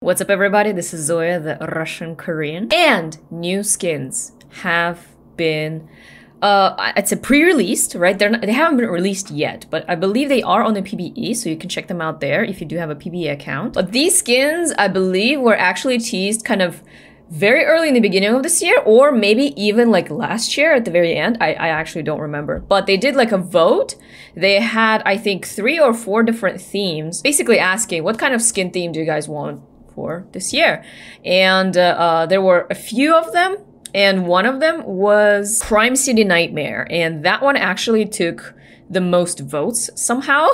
What's up everybody, this is Zoya, the Russian Korean, and new skins have been, it's a pre-released, right? They haven't been released yet, but I believe they are on the PBE, so you can check them out there if you do have a PBE account. But these skins, I believe, were actually teased kind of very early in the beginning of this year, or maybe even like last year at the very end. I actually don't remember. But they did like a vote. They had, I think, 3 or 4 different themes, basically asking, what kind of skin theme do you guys want for this year? And there were a few of them, and one of them was Crime City Nightmare, and that one actually took the most votes somehow.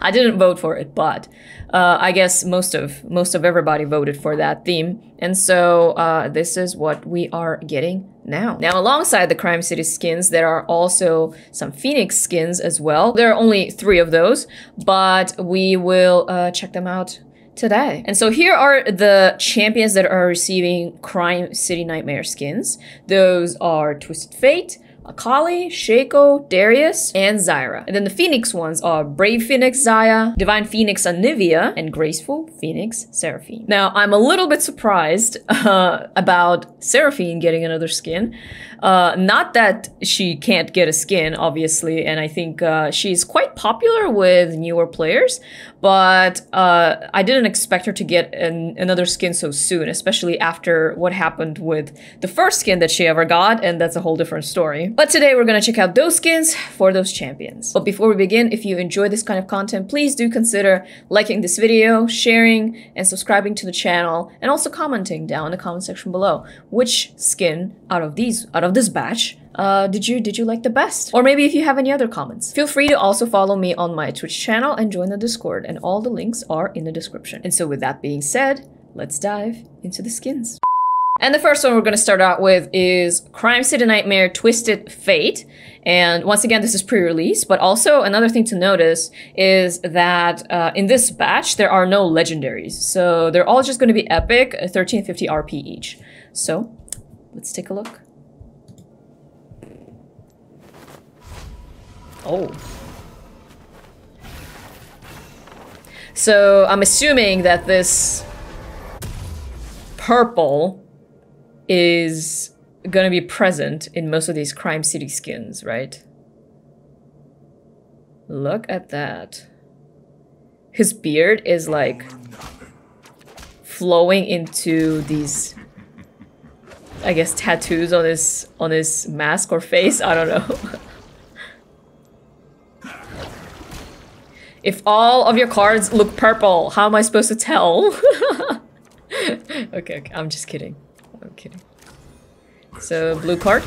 I didn't vote for it, but I guess most of everybody voted for that theme, and so this is what we are getting now. Now, alongside the Crime City skins, there are also some Phoenix skins as well. There are only 3 of those, but we will check them out today. And so here are the champions that are receiving Crime City Nightmare skins. Those are Twisted Fate, Akali, Shaco, Darius, and Zyra. And then the Phoenix ones are Brave Phoenix Zaya, Divine Phoenix Anivia, and Graceful Phoenix Seraphine. Now, I'm a little bit surprised about Seraphine getting another skin. Not that she can't get a skin, obviously, and I think she's quite popular with newer players, but I didn't expect her to get another skin so soon, especially after what happened with the first skin that she ever got, and that's a whole different story. But today we're gonna check out those skins for those champions. But before we begin, if you enjoy this kind of content, please do consider liking this video, sharing, and subscribing to the channel, and also commenting down in the comment section below. Which skin out of this batch did you like the best? Or maybe if you have any other comments. Feel free to also follow me on my Twitch channel and join the Discord, and all the links are in the description. And so with that being said, let's dive into the skins. And the first one we're going to start out with is Crime City Nightmare Twisted Fate. And once again, this is pre-release, but also another thing to notice is that in this batch, there are no legendaries. So they're all just going to be epic, 1350 RP each. So let's take a look. Oh. So I'm assuming that this purple is gonna be present in most of these Crime City skins, right? Look at that. His beard is like flowing into these, I guess, tattoos on his mask or face. I don't know. If all of your cards look purple, how am I supposed to tell? Okay, I'm just kidding. I'm kidding. So, blue card.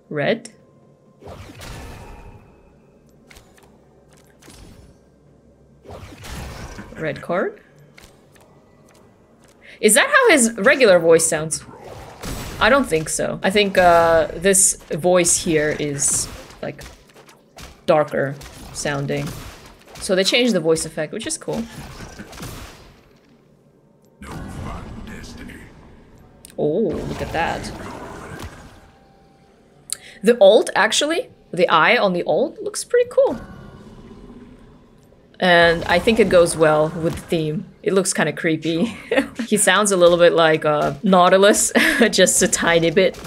Red. Red card. Is that how his regular voice sounds? I don't think so. I think this voice here is like darker sounding. So they changed the voice effect, which is cool. Oh, look at that. The ult, actually, the eye on the ult looks pretty cool. And I think it goes well with the theme. It looks kind of creepy. He sounds a little bit like Nautilus, just a tiny bit.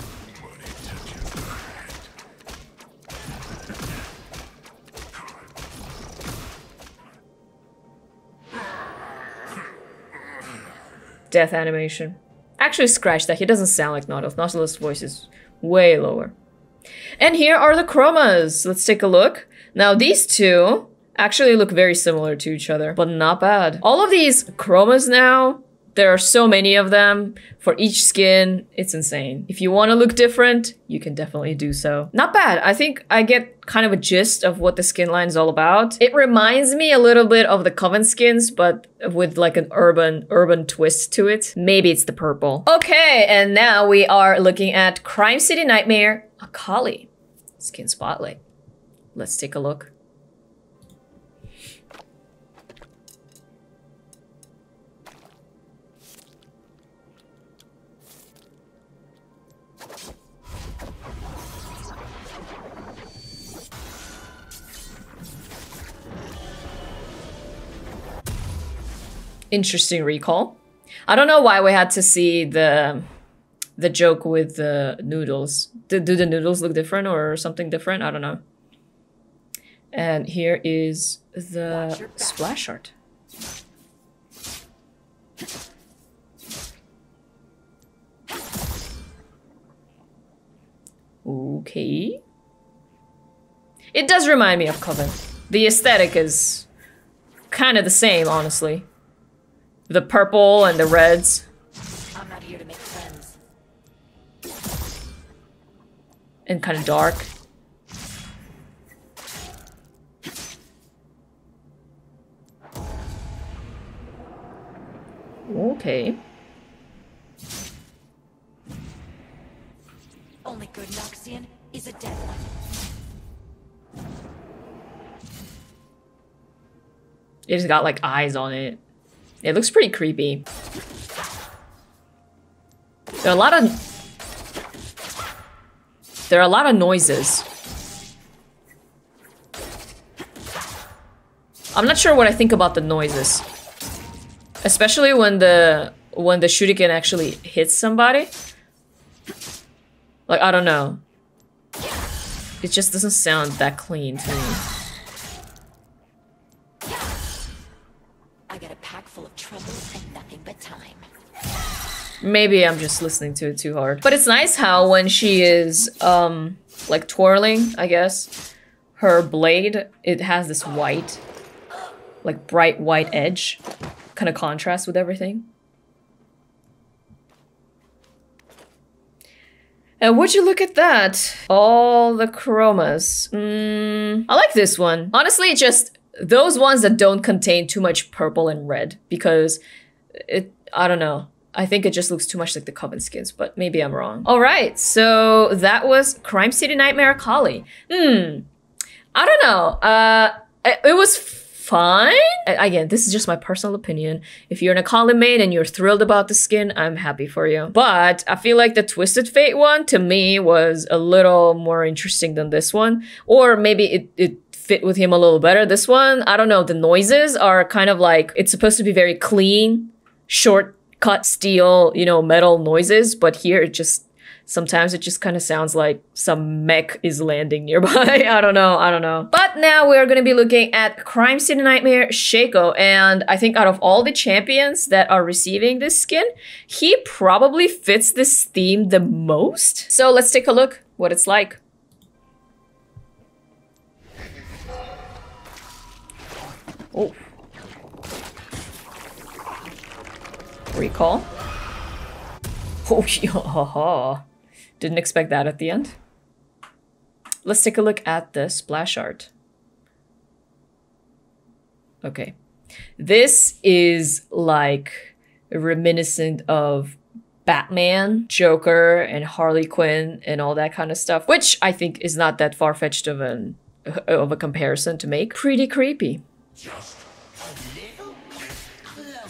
Death animation. Actually, scratch that. He doesn't sound like Nautilus. Nautilus' voice is way lower. And here are the chromas. Let's take a look. Now, these two actually look very similar to each other, but not bad. All of these chromas now, there are so many of them for each skin. It's insane. If you want to look different, you can definitely do so. Not bad. I think I get kind of a gist of what the skin line is all about. It reminds me a little bit of the Coven skins, but with like an urban twist to it. Maybe it's the purple. Okay, and now we are looking at Crime City Nightmare Akali skin spotlight. Let's take a look. Interesting recall. I don't know why we had to see the joke with the noodles. Do the noodles look different or something different? I don't know. And here is the splash art. Okay. It does remind me of Coven. The aesthetic is kind of the same, honestly. The purple and the reds. I'm not here to make friends. And kind of dark. Okay. Only good Noxian is a dead one. It's got like eyes on it. It looks pretty creepy. There are a lot of noises. I'm not sure what I think about the noises. Especially when the shuriken actually hits somebody. Like, I don't know. It just doesn't sound that clean to me. I got a pack full of troubles and nothing but time. Maybe I'm just listening to it too hard. But it's nice how when she is, like twirling, I guess, her blade, it has this white, like bright white edge. Kind of contrasts with everything. And would you look at that? All the chromas. I like this one. Honestly, just those ones that don't contain too much purple and red, because I don't know. I think it just looks too much like the Coven skins, but maybe I'm wrong. All right, so that was Crime City Nightmare Akali. I don't know. It was fine. Again, this is just my personal opinion. If you're an Akali main and you're thrilled about the skin, I'm happy for you. But I feel like the Twisted Fate one, to me, was a little more interesting than this one. Or maybe it fit with him a little better. This one, I don't know, the noises are kind of like, it's supposed to be very clean, short-cut steel, you know, metal noises. But here it just, sometimes it just kind of sounds like some mech is landing nearby. I don't know. But now we're going to be looking at Crime City Nightmare Shaco. And I think out of all the champions that are receiving this skin, he probably fits this theme the most. So let's take a look what it's like. Oh. Recall. Oh, yeah. Didn't expect that at the end. Let's take a look at the splash art. Okay. This is like reminiscent of Batman, Joker, and Harley Quinn and all that kind of stuff, which I think is not that far-fetched of a comparison to make. Pretty creepy. Just a little closer.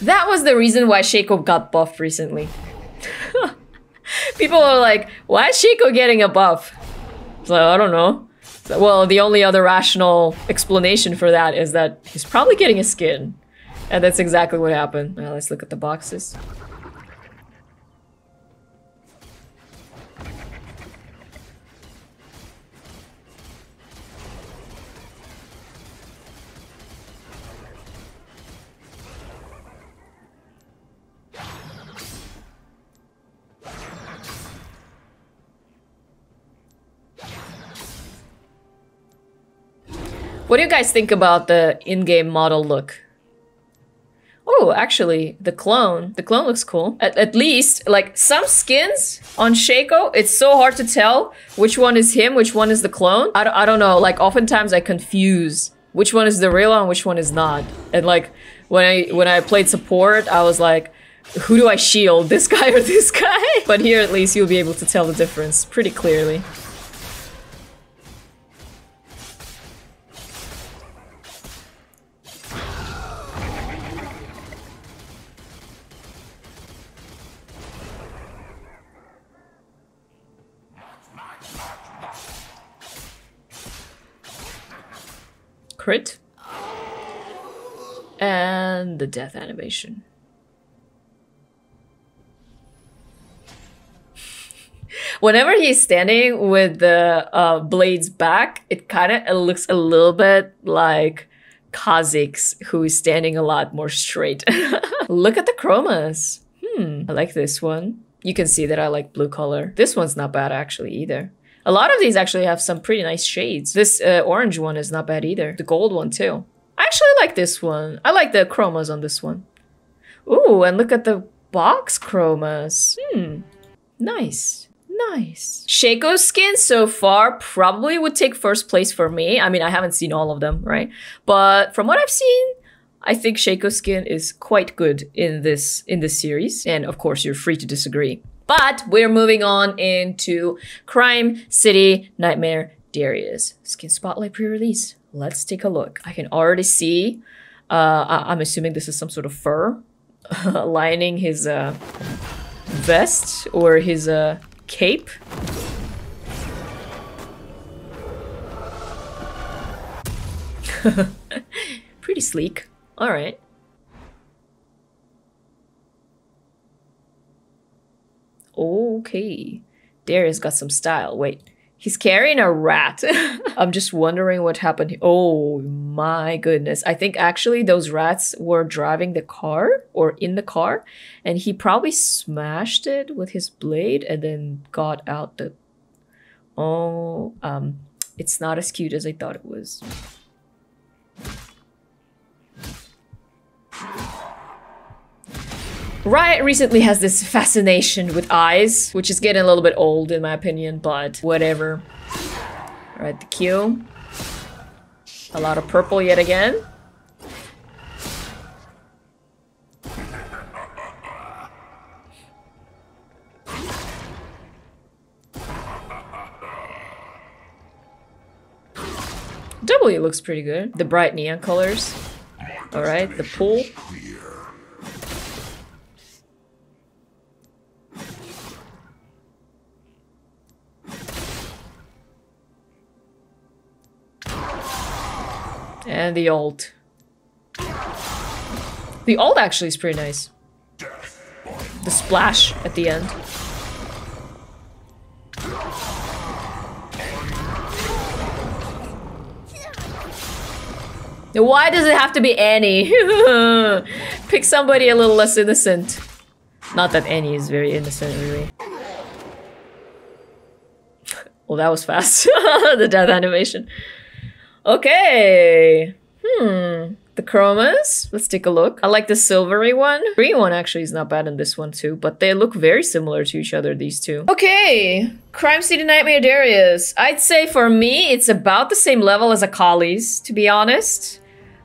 That was the reason why Shaco got buffed recently. People are like, why is Shaco getting a buff? So I don't know. Well, the only other rational explanation for that is that he's probably getting a skin. And that's exactly what happened. Now let's look at the boxes. What do you guys think about the in-game model look? Oh, actually, the clone looks cool. At least, like, some skins on Shaco, it's so hard to tell which one is him, which one is the clone. I don't know, like, oftentimes I confuse which one is the real one, which one is not. And like, when I played support, I was like, who do I shield, this guy or this guy? But here, at least, you'll be able to tell the difference pretty clearly. crit. And the death animation. Whenever he's standing with the blades back, it kind of looks a little bit like Kha'Zix, who is standing a lot more straight. Look at the chromas. I like this one. You can see that I like blue color. This one's not bad actually either. A lot of these actually have some pretty nice shades. This orange one is not bad either. The gold one too. I actually like this one. I like the chromas on this one. Ooh, and look at the box chromas. Nice. Nice. Shaco's skin so far probably would take first place for me. I mean, I haven't seen all of them, right? But from what I've seen, I think Shaco's skin is quite good in this series. And of course, you're free to disagree. But we're moving on into Crime City Nightmare Darius. Skin Spotlight pre-release. Let's take a look. I can already see, I'm assuming this is some sort of fur lining his vest or his cape. Pretty sleek. All right. Okay. Darius got some style. Wait, he's carrying a rat. I'm just wondering what happened. Oh my goodness. I think actually those rats were driving the car or in the car, and he probably smashed it with his blade and then got out the... Oh, it's not as cute as I thought it was. Riot recently has this fascination with eyes, which is getting a little bit old in my opinion, but whatever. Alright, the Q. A lot of purple yet again. W looks pretty good. The bright neon colors. Alright, the pool. And the ult. The ult actually is pretty nice. The splash at the end. Why does it have to be Annie? Pick somebody a little less innocent. Not that Annie is very innocent, really. Well, that was fast. The death animation. Okay. The chromas. Let's take a look. I like the silvery one. Green one actually is not bad in this one too, but they look very similar to each other, these two. Okay. Crime City Nightmare Darius. I'd say for me, it's about the same level as Akali's, to be honest.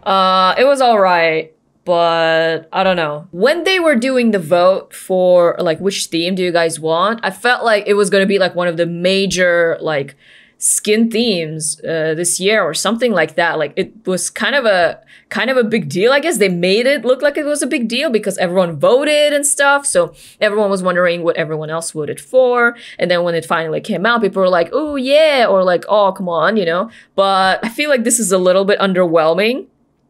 It was alright, but I don't know. When they were doing the vote for like which theme do you guys want, I felt like it was gonna be like one of the major like skin themes this year or something like that. Like it was kind of a big deal. I guess they made it look like it was a big deal because everyone voted and stuff. So everyone was wondering what everyone else voted for. And then when it finally came out, people were like, oh yeah, or like, oh, come on, you know. But I feel like this is a little bit underwhelming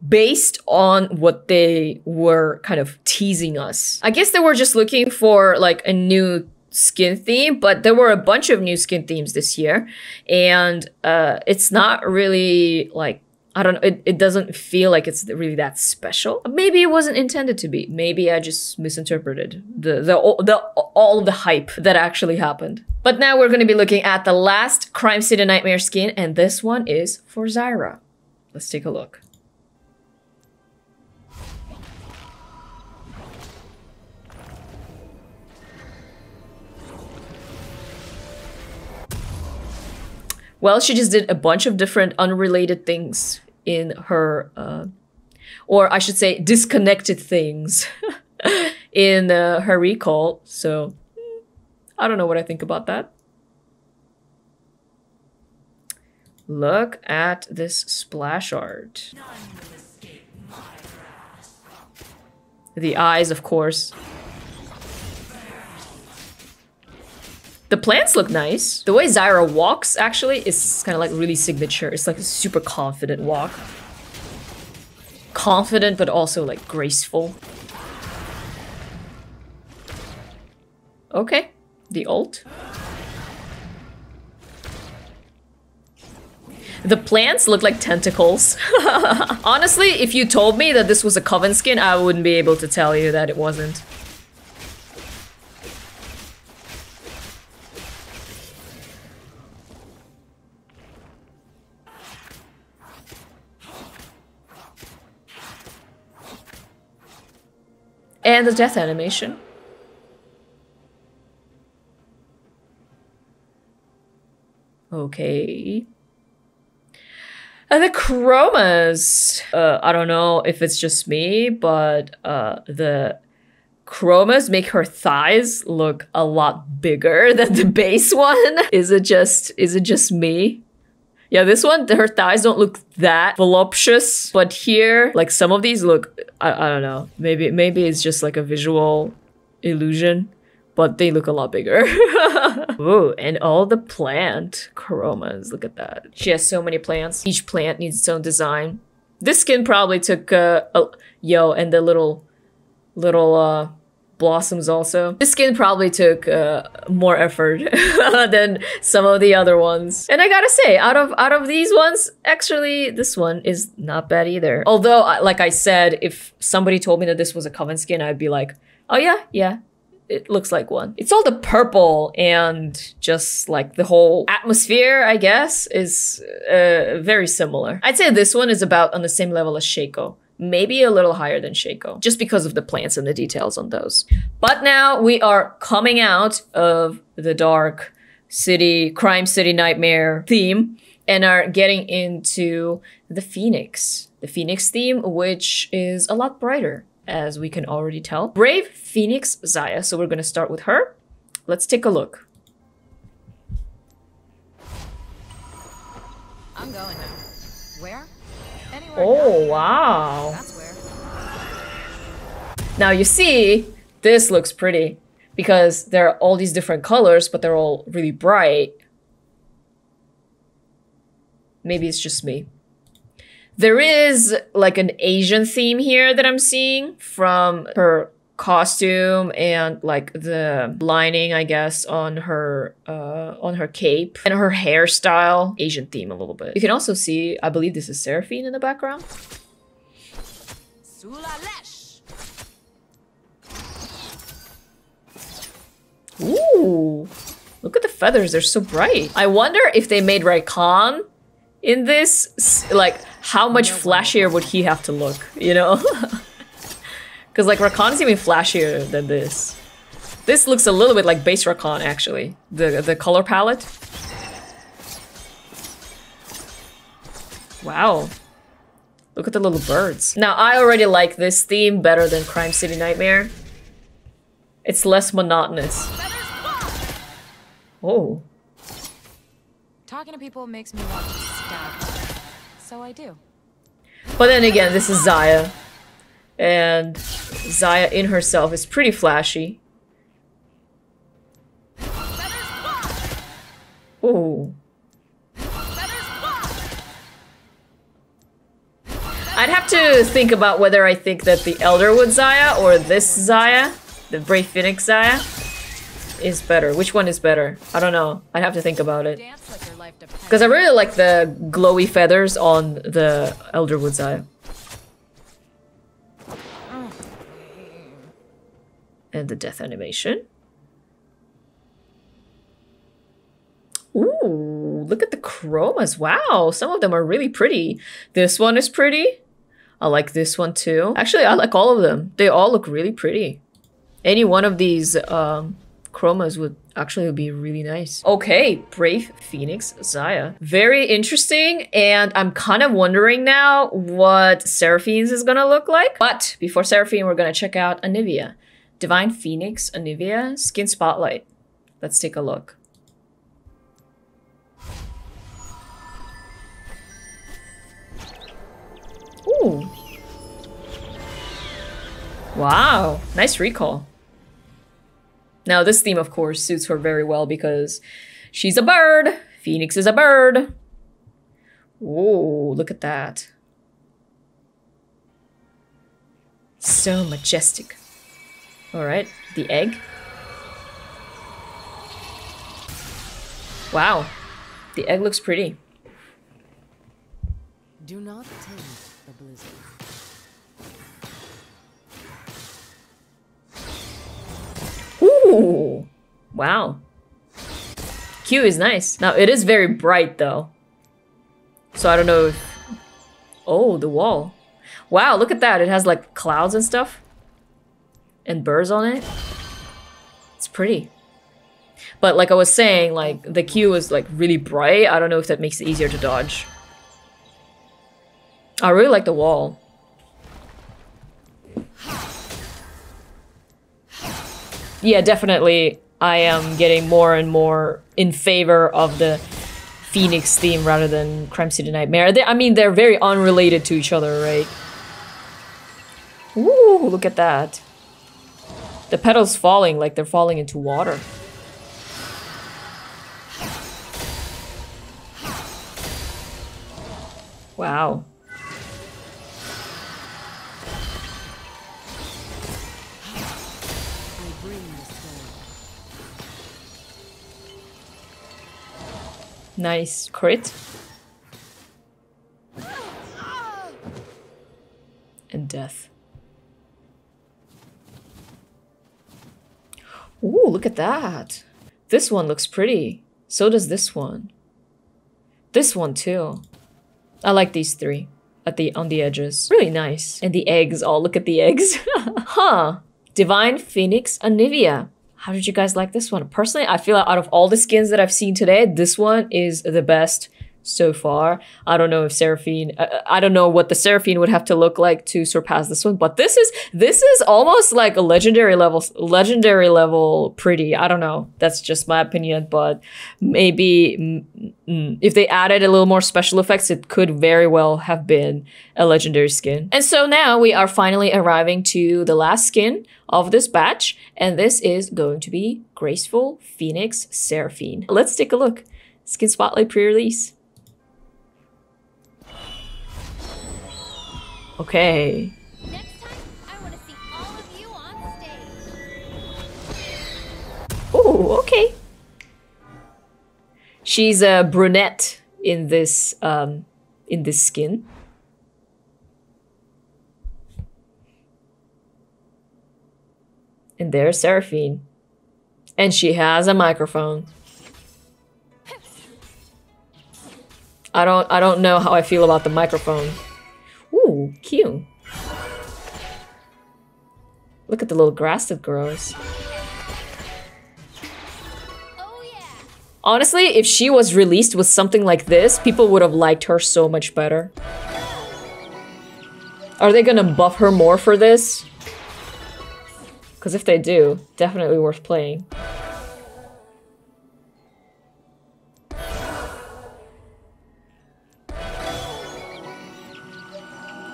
based on what they were kind of teasing us. I guess they were just looking for like a new skin theme, but there were a bunch of new skin themes this year, and it's not really like, I don't know, it doesn't feel like it's really that special. Maybe it wasn't intended to be. Maybe I just misinterpreted all of the hype that actually happened. But now we're going to be looking at the last Crime City Nightmare skin, and this one is for Zyra. Let's take a look. Well, she just did a bunch of different unrelated things in her, or I should say disconnected things in her recall. So I don't know what I think about that. Look at this splash art. The eyes, of course. The plants look nice. The way Zyra walks, actually, is kind of like really signature. It's like a super confident walk. confident, but also like graceful. Okay, the ult. The plants look like tentacles. Honestly, if you told me that this was a Coven skin, I wouldn't be able to tell you that it wasn't. And the death animation. Okay. And the chromas. I don't know if it's just me, but the chromas make her thighs look a lot bigger than the base one. Is it just me? Yeah, this one, her thighs don't look that voluptuous, but here, like some of these look, I don't know, maybe it's just like a visual illusion, but they look a lot bigger. Ooh, and all the plant chromas, look at that. She has so many plants. Each plant needs its own design. This skin probably took, yo, and the little blossoms also. This skin probably took more effort than some of the other ones. And I gotta say, out of these ones, actually, this one is not bad either. Although, like I said, if somebody told me that this was a Coven skin, I'd be like, oh yeah, it looks like one. It's all the purple and just like the whole atmosphere, I guess, is very similar. I'd say this one is about on the same level as Shaco. Maybe a little higher than Shaco, just because of the plants and the details on those. But now we are coming out of the dark city, crime city nightmare theme and are getting into the Phoenix. The Phoenix theme, which is a lot brighter, as we can already tell. Brave Phoenix Xayah, so we're gonna start with her. Let's take a look. I'm going now. Where? Anywhere. Oh, wow. That's where. Now you see, this looks pretty because there are all these different colors, but they're all really bright. Maybe it's just me. There is like an Asian theme here that I'm seeing from her costume and like the lining, I guess, on her cape and her hairstyle. Asian theme a little bit. You can also see, I believe this is Seraphine in the background. Sulalesh. Ooh, look at the feathers, they're so bright. I wonder if they made Raikon in this, like how much flashier would he have to look, you know? Because like Rakan is even flashier than this. This looks a little bit like base Rakan actually, the color palette. Wow. Look at the little birds. Now I already like this theme better than Crime City Nightmare. It's less monotonous. Oh. Talking to people makes me want to stab. So I do. But then again, this is Xayah. And Xayah in herself is pretty flashy. Ooh. I'd have to think about whether I think that the Elderwood Xayah or this Xayah, the Brave Phoenix Xayah, is better. Which one is better? I don't know. I'd have to think about it. Because I really like the glowy feathers on the Elderwood Xayah. And the death animation. Ooh, look at the chromas. Wow, some of them are really pretty. This one is pretty. I like this one too. Actually, I like all of them. They all look really pretty. Any one of these chromas would actually be really nice. Okay, Brave Phoenix Xayah. Very interesting, and I'm kind of wondering now what Seraphine's is gonna look like. But before Seraphine, we're gonna check out Anivia. Divine Phoenix Anivia Skin Spotlight. Let's take a look. Ooh. Wow, nice recall. Now this theme, of course, suits her very well because she's a bird. Phoenix is a bird. Ooh, look at that. So majestic. Alright, the egg. Wow, the egg looks pretty. Do not tempt the blizzard. Ooh, wow. Q is nice. Now, it is very bright, though. So I don't know if... Oh, the wall. Wow, look at that. It has, like, clouds and stuff. And birds on it. It's pretty. But like I was saying, like, the Q is, like, really bright. I don't know if that makes it easier to dodge. I really like the wall. Yeah, definitely. I am getting more and more in favor of the Phoenix theme rather than Crime City Nightmare. I mean, they're very unrelated to each other, right? Ooh, look at that. The petals falling like they're falling into water. Wow. Nice crit. And death. Ooh, look at that. This one looks pretty. So does this one. This one too. I like these three on the edges. Really nice. And the eggs. Oh, look at the eggs. Huh. Divine Phoenix Anivia. How did you guys like this one? Personally, I feel like out of all the skins that I've seen today, this one is the best so far. I don't know if Seraphine, I don't know what the Seraphine would have to look like to surpass this one, but this is almost like a legendary level pretty. I don't know. That's just my opinion, but maybe if they added a little more special effects, it could very well have been a legendary skin. And so now we are finally arriving to the last skin of this batch, and this is going to be Graceful Phoenix Seraphine. Let's take a look. Skin Spotlight pre-release. Okay. Next time, I want to see all of you on stage. Oh, okay. She's a brunette in this skin. And there's Seraphine. And she has a microphone. I don't know how I feel about the microphone. Ooh, cute. Look at the little grass that grows. Oh yeah. Honestly, if she was released with something like this, people would have liked her so much better. Are they gonna buff her more for this? Because if they do, definitely worth playing.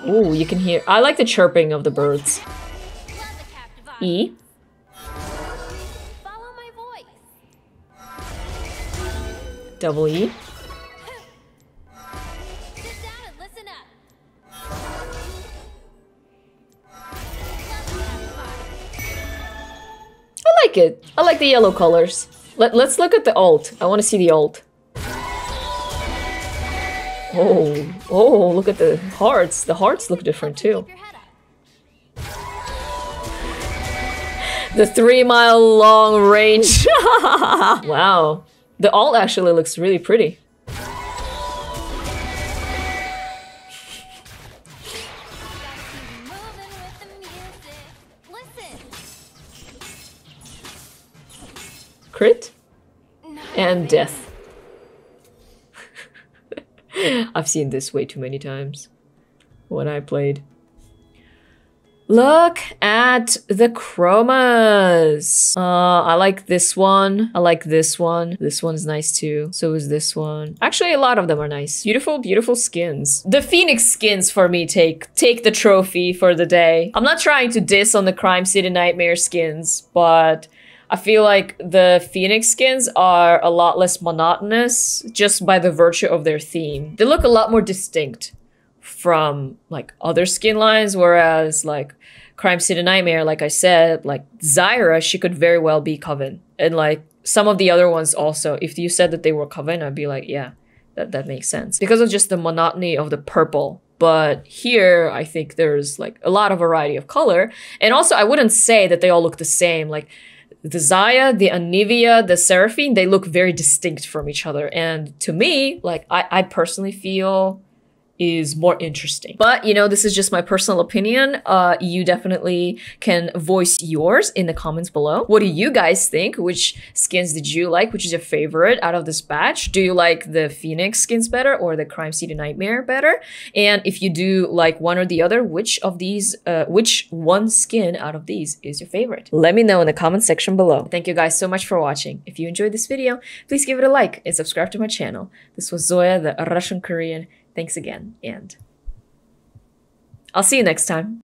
Ooh, you can hear... I like the chirping of the birds. Love the captive eye. E. Follow my voice. Double E. Sit down and listen up. I like it. I like the yellow colors. Let's look at the alt. I want to see the alt. Oh, look at the hearts. The hearts look different too. Keep your head up. The 3-mile long range. Wow. The alt actually looks really pretty. Moving with the music. Listen. Crit. And death. I've seen this way too many times when I played. Look at the chromas. I like this one. I like this one. This one's nice too. So is this one. Actually, a lot of them are nice. Beautiful, beautiful skins. The Phoenix skins for me take the trophy for the day. I'm not trying to diss on the Crime City Nightmare skins, but I feel like the Phoenix skins are a lot less monotonous just by the virtue of their theme. They look a lot more distinct from like other skin lines, whereas like Crime City Nightmare, like I said, like Zyra, she could very well be Coven. And like some of the other ones also, if you said that they were Coven, I'd be like, yeah, that makes sense. Because of just the monotony of the purple. But here, I think there's like a lot of variety of color. And also, I wouldn't say that they all look the same. Like the Xayah, the Anivia, the Seraphine, they look very distinct from each other. And to me, like I personally feel is more interesting. But, you know, this is just my personal opinion. You definitely can voice yours in the comments below. What do you guys think? Which skins did you like? Which is your favorite out of this batch? Do you like the Phoenix skins better or the Crime City Nightmare better? And if you do like one or the other, which of these, which one skin out of these is your favorite? Let me know in the comment section below. Thank you guys so much for watching. If you enjoyed this video, please give it a like and subscribe to my channel. This was Zoya, the Russian Korean. Thanks again, and I'll see you next time.